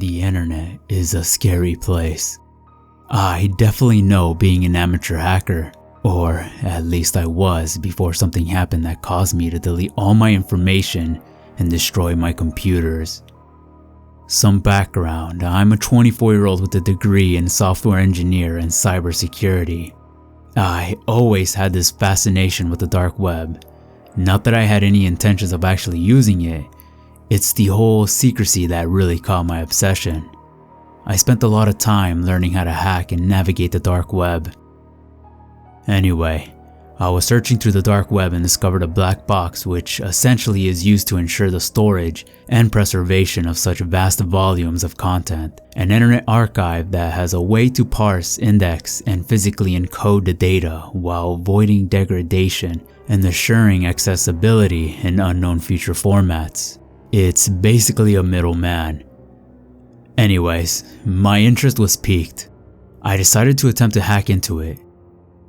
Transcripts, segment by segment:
The internet is a scary place. I definitely know being an amateur hacker, or at least I was before something happened that caused me to delete all my information and destroy my computers. Some background: I'm a 24-year-old with a degree in software engineer and cybersecurity. I always had this fascination with the dark web. Not that I had any intentions of actually using it, it's the whole secrecy that really caught my obsession. I spent a lot of time learning how to hack and navigate the dark web. Anyway, I was searching through the dark web and discovered a black box, which essentially is used to ensure the storage and preservation of such vast volumes of content. An internet archive that has a way to parse, index, and physically encode the data while avoiding degradation and assuring accessibility in unknown future formats. It's basically a middleman. Anyways, my interest was piqued. I decided to attempt to hack into it.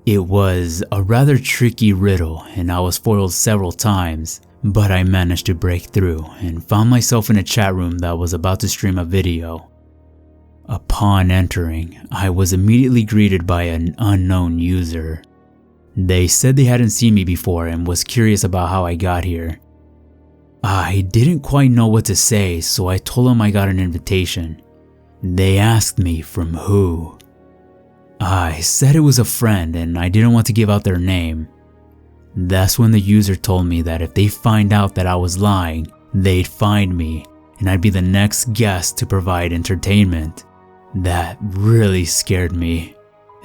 It was a rather tricky riddle and I was foiled several times, but I managed to break through and found myself in a chat room that was about to stream a video. Upon entering, I was immediately greeted by an unknown user. They said they hadn't seen me before and was curious about how I got here. I didn't quite know what to say, so I told them I got an invitation. They asked me from who. I said it was a friend and I didn't want to give out their name. That's when the user told me that if they find out that I was lying, they'd find me and I'd be the next guest to provide entertainment. That really scared me,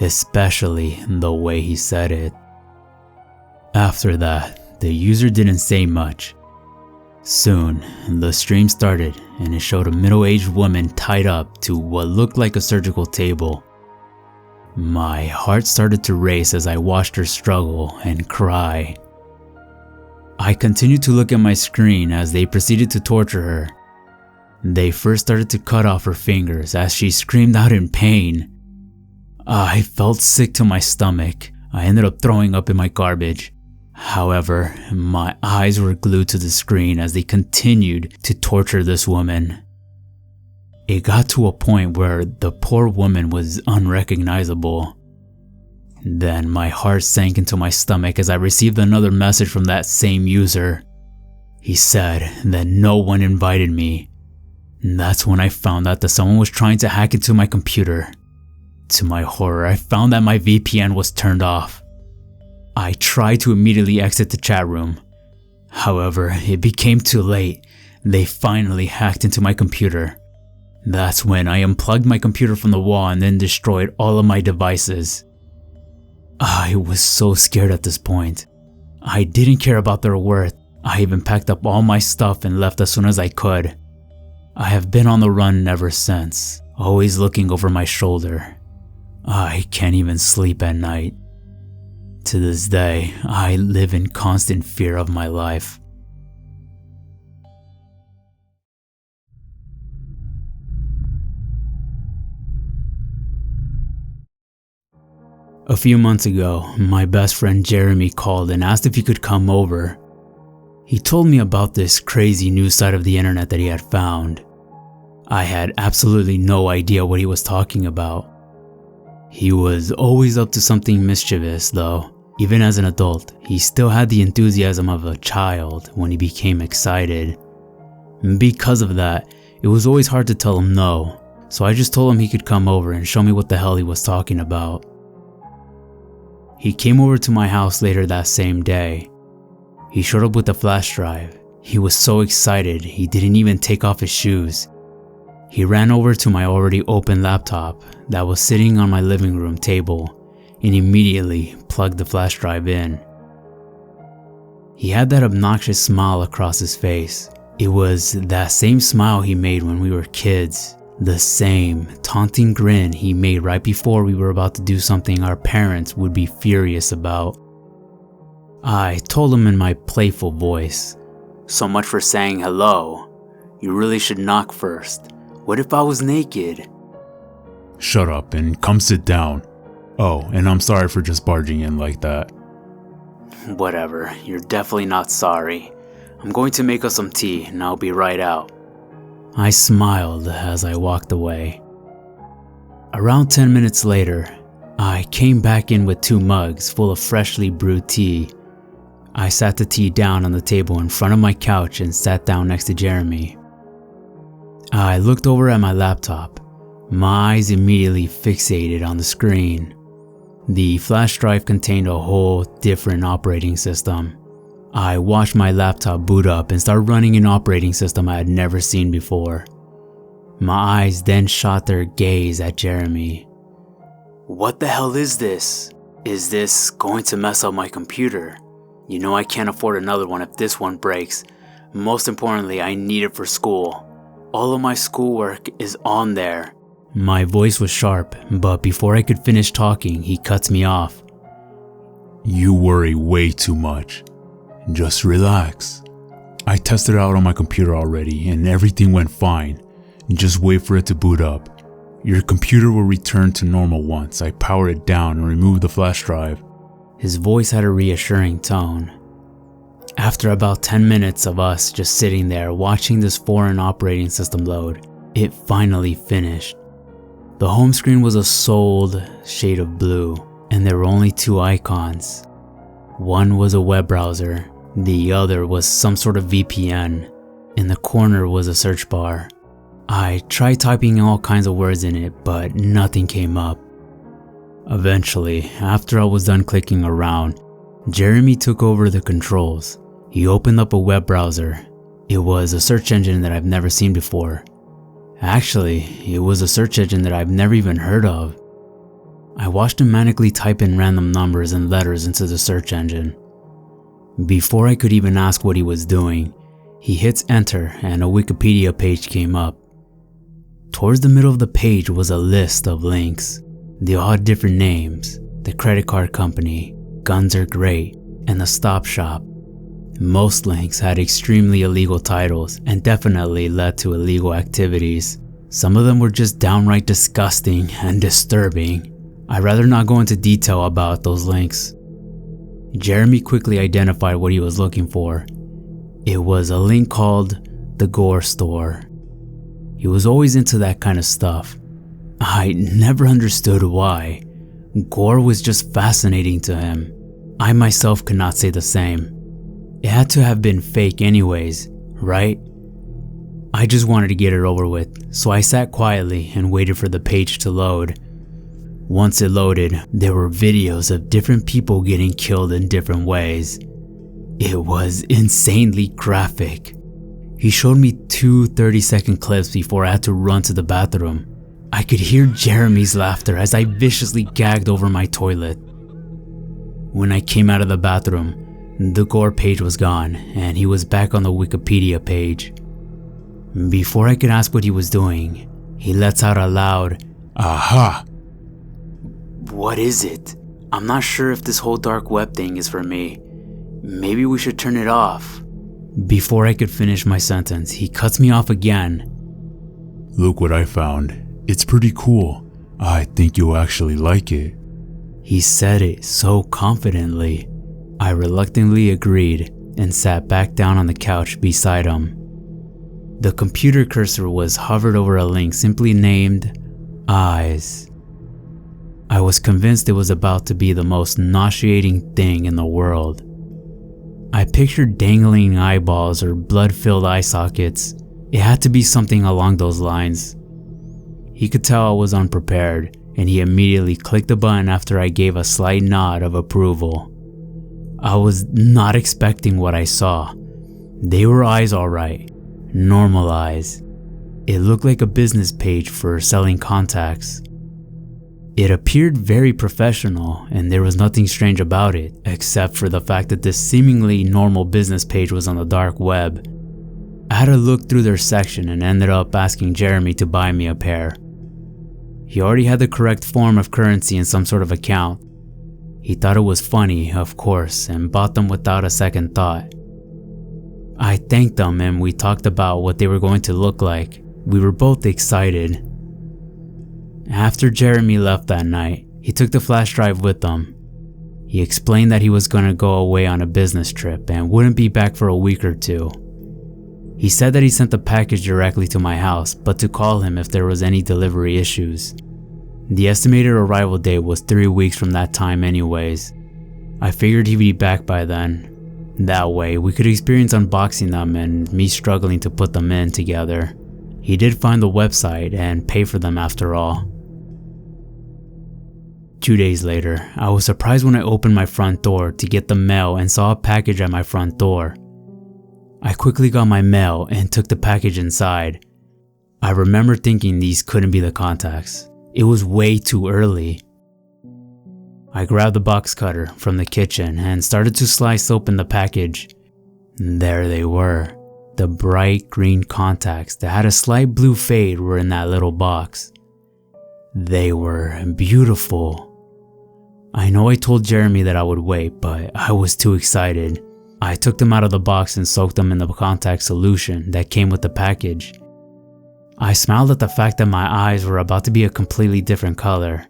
especially the way he said it. After that, the user didn't say much. Soon, the stream started and it showed a middle-aged woman tied up to what looked like a surgical table. My heart started to race as I watched her struggle and cry. I continued to look at my screen as they proceeded to torture her. They first started to cut off her fingers as she screamed out in pain. I felt sick to my stomach. I ended up throwing up in my garbage. However, my eyes were glued to the screen as they continued to torture this woman. It got to a point where the poor woman was unrecognizable. Then my heart sank into my stomach as I received another message from that same user. He said that no one invited me. That's when I found out that someone was trying to hack into my computer. To my horror, I found that my VPN was turned off. I tried to immediately exit the chat room. However, it became too late. They finally hacked into my computer. That's when I unplugged my computer from the wall and then destroyed all of my devices. I was so scared at this point. I didn't care about their worth. I even packed up all my stuff and left as soon as I could. I have been on the run ever since, always looking over my shoulder. I can't even sleep at night. To this day, I live in constant fear of my life. A few months ago, my best friend Jeremy called and asked if he could come over. He told me about this crazy new side of the internet that he had found. I had absolutely no idea what he was talking about. He was always up to something mischievous though. Even as an adult, he still had the enthusiasm of a child when he became excited. Because of that, it was always hard to tell him no, so I just told him he could come over and show me what the hell he was talking about. He came over to my house later that same day. He showed up with a flash drive. He was so excited he didn't even take off his shoes. He ran over to my already open laptop that was sitting on my living room table and immediately plugged the flash drive in. He had that obnoxious smile across his face. It was that same smile he made when we were kids. The same taunting grin he made right before we were about to do something our parents would be furious about. I told him in my playful voice, "So much for saying hello. You really should knock first. What if I was naked?" "Shut up and come sit down. Oh, and I'm sorry for just barging in like that." "Whatever, you're definitely not sorry. I'm going to make us some tea and I'll be right out." I smiled as I walked away. Around 10 minutes later, I came back in with 2 mugs full of freshly brewed tea. I sat the tea down on the table in front of my couch and sat down next to Jeremy. I looked over at my laptop. My eyes immediately fixated on the screen. The flash drive contained a whole different operating system. I watched my laptop boot up and start running an operating system I had never seen before. My eyes then shot their gaze at Jeremy. "What the hell is this? Is this going to mess up my computer? You know I can't afford another one if this one breaks. Most importantly, I need it for school. All of my schoolwork is on there." My voice was sharp, but before I could finish talking, he cuts me off. You worry way too much. Just relax. I tested it out on my computer already and everything went fine. Just wait for it to boot up. Your computer will return to normal once I power it down and remove the flash drive. His voice had a reassuring tone. After about 10 minutes of us just sitting there watching this foreign operating system load, it finally finished. The home screen was a sold shade of blue, and there were only 2 icons. One was a web browser, the other was some sort of VPN. In the corner was a search bar. I tried typing all kinds of words in it, but nothing came up. Eventually, after I was done clicking around, Jeremy took over the controls. He opened up a web browser. It was a search engine that I've never seen before. Actually, it was a search engine that I've never even heard of. I watched him manically type in random numbers and letters into the search engine. Before I could even ask what he was doing, he hits enter and a Wikipedia page came up. Towards the middle of the page was a list of links. They all had different names: the credit card company, Guns Are Great, and the Stop Shop. Most links had extremely illegal titles and definitely led to illegal activities. Some of them were just downright disgusting and disturbing. I'd rather not go into detail about those links. Jeremy quickly identified what he was looking for. It was a link called the Gore Store. He was always into that kind of stuff. I never understood why. Gore was just fascinating to him. I myself could not say the same. It had to have been fake anyways, right? I just wanted to get it over with, so I sat quietly and waited for the page to load. Once it loaded, there were videos of different people getting killed in different ways. It was insanely graphic. He showed me 2 30-second clips before I had to run to the bathroom. I could hear Jeremy's laughter as I viciously gagged over my toilet. When I came out of the bathroom, the Gore page was gone and he was back on the Wikipedia page. Before I could ask what he was doing, he lets out a loud, "Aha!" "What is it? I'm not sure if this whole dark web thing is for me. Maybe we should turn it off." Before I could finish my sentence, he cuts me off again. Look what I found. It's pretty cool. I think you'll actually like it. He said it so confidently. I reluctantly agreed and sat back down on the couch beside him. The computer cursor was hovered over a link simply named Eyes. I was convinced it was about to be the most nauseating thing in the world. I pictured dangling eyeballs or blood-filled eye sockets. It had to be something along those lines. He could tell I was unprepared, and he immediately clicked the button after I gave a slight nod of approval. I was not expecting what I saw. They were eyes alright, normal eyes. It looked like a business page for selling contacts. It appeared very professional, and there was nothing strange about it, except for the fact that this seemingly normal business page was on the dark web. I had to look through their section and ended up asking Jeremy to buy me a pair. He already had the correct form of currency in some sort of account. He thought it was funny, of course, and bought them without a second thought. I thanked them and we talked about what they were going to look like. We were both excited. After Jeremy left that night, he took the flash drive with him. He explained that he was going to go away on a business trip and wouldn't be back for a week or 2. He said that he sent the package directly to my house, but to call him if there was any delivery issues. The estimated arrival date was 3 weeks from that time anyways. I figured he'd be back by then. That way, we could experience unboxing them and me struggling to put them in together. He did find the website and pay for them after all. 2 days later, I was surprised when I opened my front door to get the mail and saw a package at my front door. I quickly got my mail and took the package inside. I remember thinking these couldn't be the contacts. It was way too early. I grabbed the box cutter from the kitchen and started to slice open the package. There they were. The bright green contacts that had a slight blue fade were in that little box. They were beautiful. I know I told Jeremy that I would wait, but I was too excited. I took them out of the box and soaked them in the contact solution that came with the package. I smiled at the fact that my eyes were about to be a completely different color,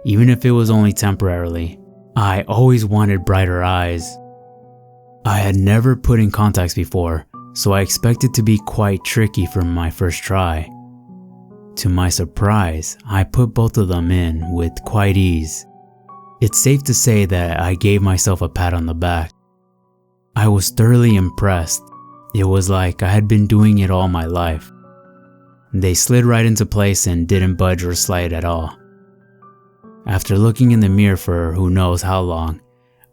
even if it was only temporarily. I always wanted brighter eyes. I had never put in contacts before, so I expected to be quite tricky for my first try. To my surprise, I put both of them in with quite ease. It's safe to say that I gave myself a pat on the back. I was thoroughly impressed. It was like I had been doing it all my life. They slid right into place and didn't budge or slide at all. After looking in the mirror for who knows how long,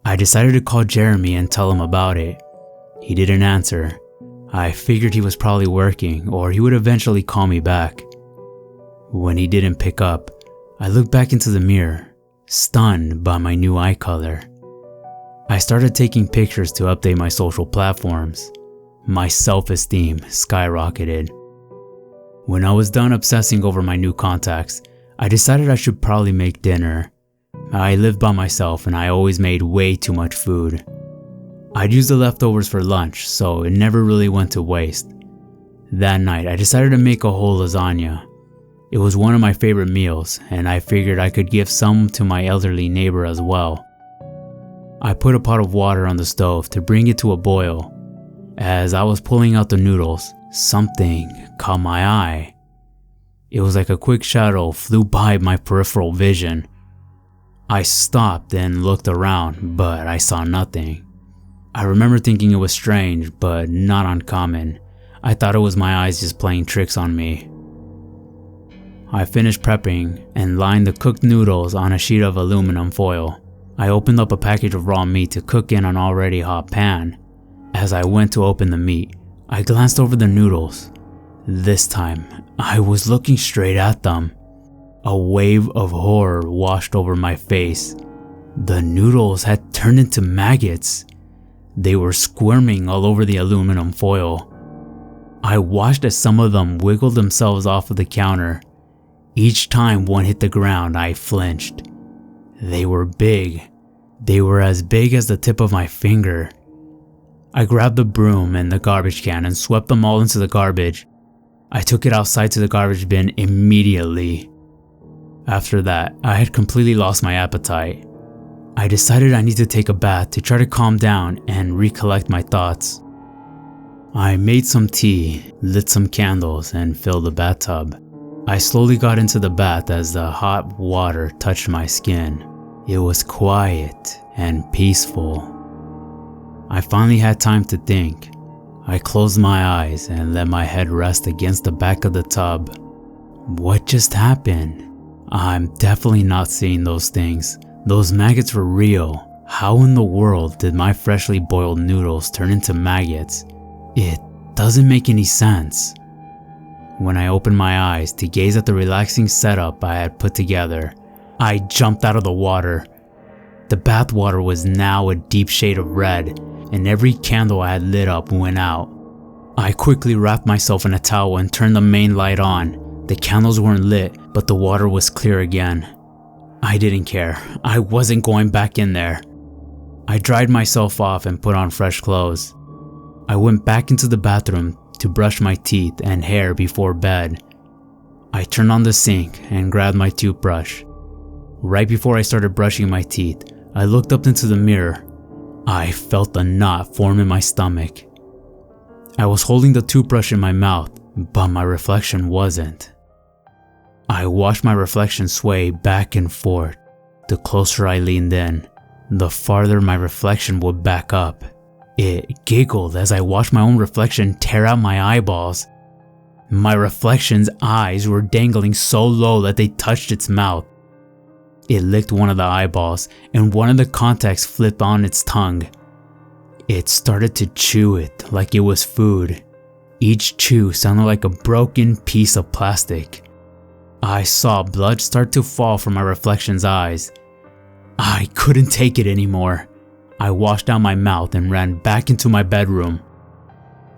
I decided to call Jeremy and tell him about it. He didn't answer. I figured he was probably working or he would eventually call me back. When he didn't pick up, I looked back into the mirror, stunned by my new eye color. I started taking pictures to update my social platforms. My self-esteem skyrocketed. When I was done obsessing over my new contacts, I decided I should probably make dinner. I lived by myself and I always made way too much food. I'd use the leftovers for lunch, so it never really went to waste. That night, I decided to make a whole lasagna. It was one of my favorite meals, and I figured I could give some to my elderly neighbor as well. I put a pot of water on the stove to bring it to a boil. As I was pulling out the noodles, something caught my eye. It was like a quick shadow flew by my peripheral vision. I stopped and looked around, but I saw nothing. I remember thinking it was strange, but not uncommon. I thought it was my eyes just playing tricks on me. I finished prepping and lined the cooked noodles on a sheet of aluminum foil. I opened up a package of raw meat to cook in an already hot pan. As I went to open the meat, I glanced over the noodles. This time, I was looking straight at them. A wave of horror washed over my face. The noodles had turned into maggots. They were squirming all over the aluminum foil. I watched as some of them wiggled themselves off of the counter. Each time one hit the ground, I flinched. They were big. They were as big as the tip of my finger. I grabbed the broom and the garbage can and swept them all into the garbage. I took it outside to the garbage bin immediately. After that, I had completely lost my appetite. I decided I needed to take a bath to try to calm down and recollect my thoughts. I made some tea, lit some candles, and filled the bathtub. I slowly got into the bath as the hot water touched my skin. It was quiet and peaceful. I finally had time to think. I closed my eyes and let my head rest against the back of the tub. What just happened? I'm definitely not seeing those things. Those maggots were real. How in the world did my freshly boiled noodles turn into maggots? It doesn't make any sense. When I opened my eyes to gaze at the relaxing setup I had put together, I jumped out of the water. The bath water was now a deep shade of red, and every candle I had lit up went out. I quickly wrapped myself in a towel and turned the main light on. The candles weren't lit, but the water was clear again. I didn't care. I wasn't going back in there. I dried myself off and put on fresh clothes. I went back into the bathroom to brush my teeth and hair before bed. I turned on the sink and grabbed my toothbrush. Right before I started brushing my teeth, I looked up into the mirror. I felt a knot form in my stomach. I was holding the toothbrush in my mouth, but my reflection wasn't. I watched my reflection sway back and forth. The closer I leaned in, the farther my reflection would back up. It giggled as I watched my own reflection tear out my eyeballs. My reflection's eyes were dangling so low that they touched its mouth. It licked one of the eyeballs, and one of the contacts flipped on its tongue. It started to chew it like it was food. Each chew sounded like a broken piece of plastic. I saw blood start to fall from my reflection's eyes. I couldn't take it anymore. I washed down my mouth and ran back into my bedroom.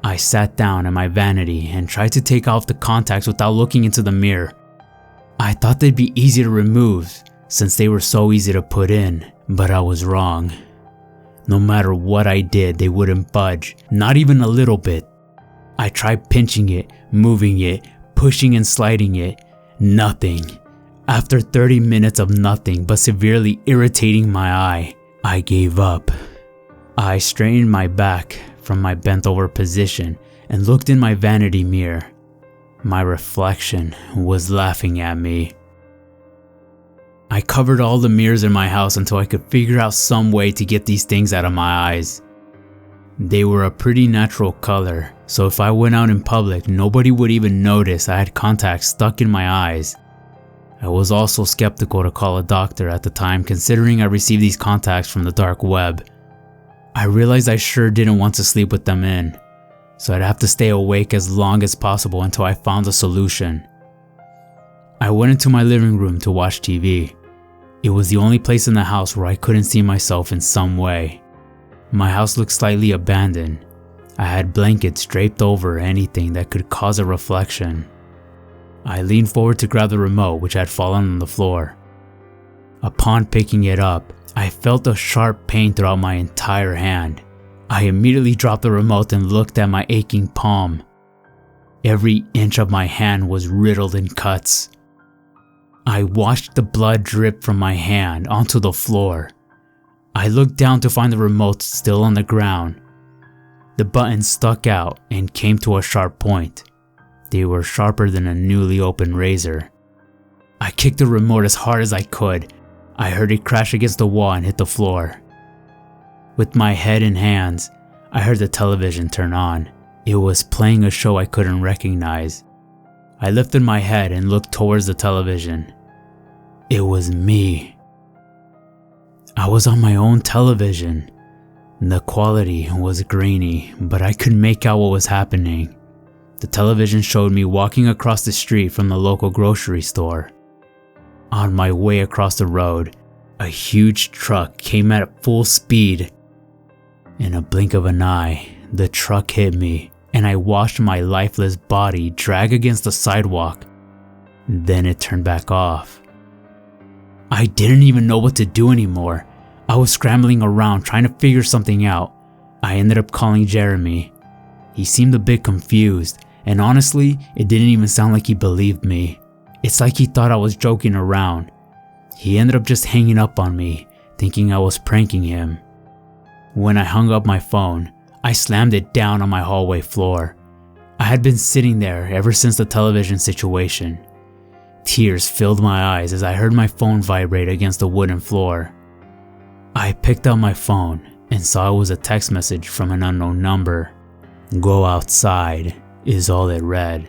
I sat down in my vanity and tried to take off the contacts without looking into the mirror. I thought they'd be easy to remove since they were so easy to put in, but I was wrong. No matter what I did, they wouldn't budge, not even a little bit. I tried pinching it, moving it, pushing and sliding it. Nothing. After 30 minutes of nothing but severely irritating my eye, I gave up. I straightened my back from my bent over position and looked in my vanity mirror. My reflection was laughing at me. I covered all the mirrors in my house until I could figure out some way to get these things out of my eyes. They were a pretty natural color, so if I went out in public, nobody would even notice I had contacts stuck in my eyes. I was also skeptical to call a doctor at the time, considering I received these contacts from the dark web. I realized I sure didn't want to sleep with them in, so I'd have to stay awake as long as possible until I found a solution. I went into my living room to watch TV. It was the only place in the house where I couldn't see myself in some way. My house looked slightly abandoned. I had blankets draped over anything that could cause a reflection. I leaned forward to grab the remote, which had fallen on the floor. Upon picking it up, I felt a sharp pain throughout my entire hand. I immediately dropped the remote and looked at my aching palm. Every inch of my hand was riddled in cuts. I watched the blood drip from my hand onto the floor. I looked down to find the remote still on the ground. The buttons stuck out and came to a sharp point. They were sharper than a newly opened razor. I kicked the remote as hard as I could. I heard it crash against the wall and hit the floor. With my head in hands, I heard the television turn on. It was playing a show I couldn't recognize. I lifted my head and looked towards the television. It was me. I was on my own television. The quality was grainy, but I could make out what was happening. The television showed me walking across the street from the local grocery store. On my way across the road, a huge truck came at full speed. In a blink of an eye, the truck hit me, and I watched my lifeless body drag against the sidewalk. Then it turned back off. I didn't even know what to do anymore. I was scrambling around trying to figure something out. I ended up calling Jeremy. He seemed a bit confused, and honestly, it didn't even sound like he believed me. It's like he thought I was joking around. He ended up just hanging up on me, thinking I was pranking him. When I hung up my phone, I slammed it down on my hallway floor. I had been sitting there ever since the television situation. Tears filled my eyes as I heard my phone vibrate against the wooden floor. I picked up my phone and saw it was a text message from an unknown number. "Go outside" is all it read.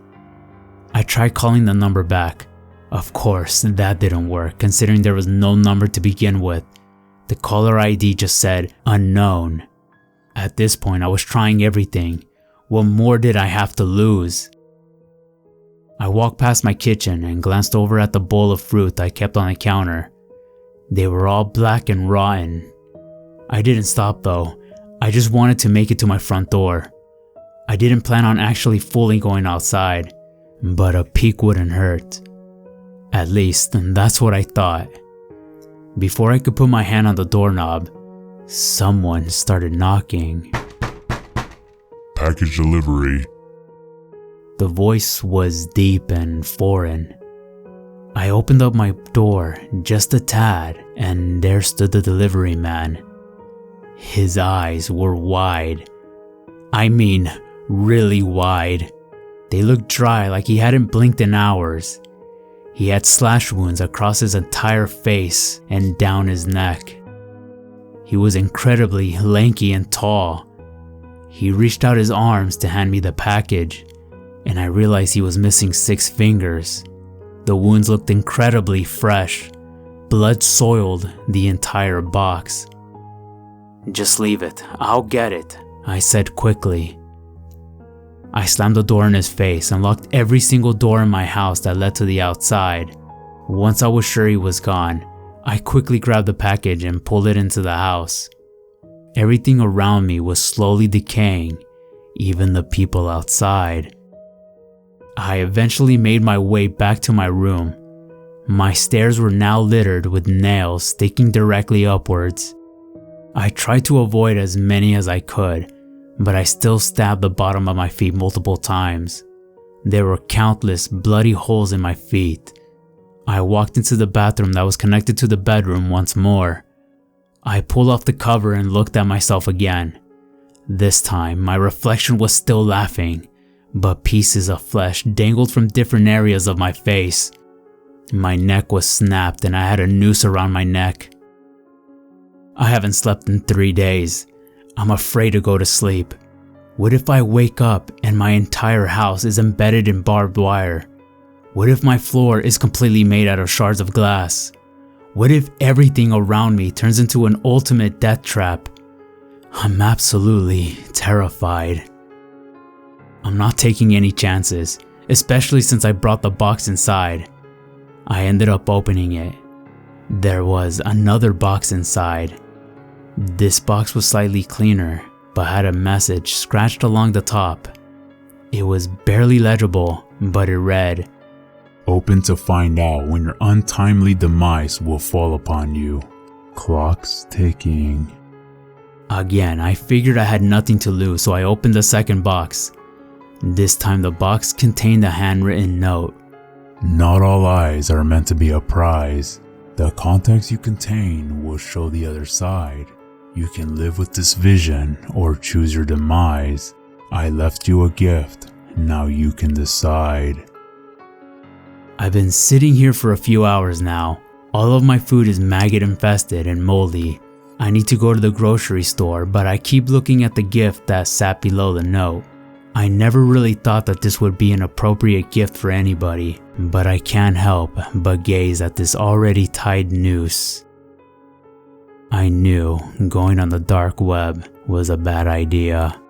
I tried calling the number back. Of course, that didn't work considering there was no number to begin with. The caller ID just said unknown. At this point, I was trying everything. What more did I have to lose? I walked past my kitchen and glanced over at the bowl of fruit I kept on the counter. They were all black and rotten. I didn't stop though. I just wanted to make it to my front door. I didn't plan on actually fully going outside, but a peek wouldn't hurt. At least, that's what I thought. Before I could put my hand on the doorknob, someone started knocking. "Package delivery." The voice was deep and foreign. I opened up my door just a tad, and there stood the delivery man. His eyes were wide. I mean, really wide. They looked dry, like he hadn't blinked in hours. He had slash wounds across his entire face and down his neck. He was incredibly lanky and tall. He reached out his arms to hand me the package, and I realized he was missing 6 fingers. The wounds looked incredibly fresh. Blood soiled the entire box. "Just leave it, I'll get it," I said quickly. I slammed the door in his face and locked every single door in my house that led to the outside. Once I was sure he was gone, I quickly grabbed the package and pulled it into the house. Everything around me was slowly decaying, even the people outside. I eventually made my way back to my room. My stairs were now littered with nails sticking directly upwards. I tried to avoid as many as I could, but I still stabbed the bottom of my feet multiple times. There were countless bloody holes in my feet. I walked into the bathroom that was connected to the bedroom once more. I pulled off the cover and looked at myself again. This time, my reflection was still laughing, but pieces of flesh dangled from different areas of my face. My neck was snapped and I had a noose around my neck. I haven't slept in 3 days. I'm afraid to go to sleep. What if I wake up and my entire house is embedded in barbed wire? What if my floor is completely made out of shards of glass? What if everything around me turns into an ultimate death trap? I'm absolutely terrified. I'm not taking any chances, especially since I brought the box inside. I ended up opening it. There was another box inside. This box was slightly cleaner, but had a message scratched along the top. It was barely legible, but it read, "Open to find out when your untimely demise will fall upon you. Clock's ticking." Again, I figured I had nothing to lose, so I opened the second box. This time the box contained a handwritten note. "Not all eyes are meant to be a prize. The context you contain will show the other side. You can live with this vision or choose your demise. I left you a gift. Now you can decide." I've been sitting here for a few hours now. All of my food is maggot infested and moldy. I need to go to the grocery store, but I keep looking at the gift that sat below the note. I never really thought that this would be an appropriate gift for anybody, but I can't help but gaze at this already tied noose. I knew going on the dark web was a bad idea.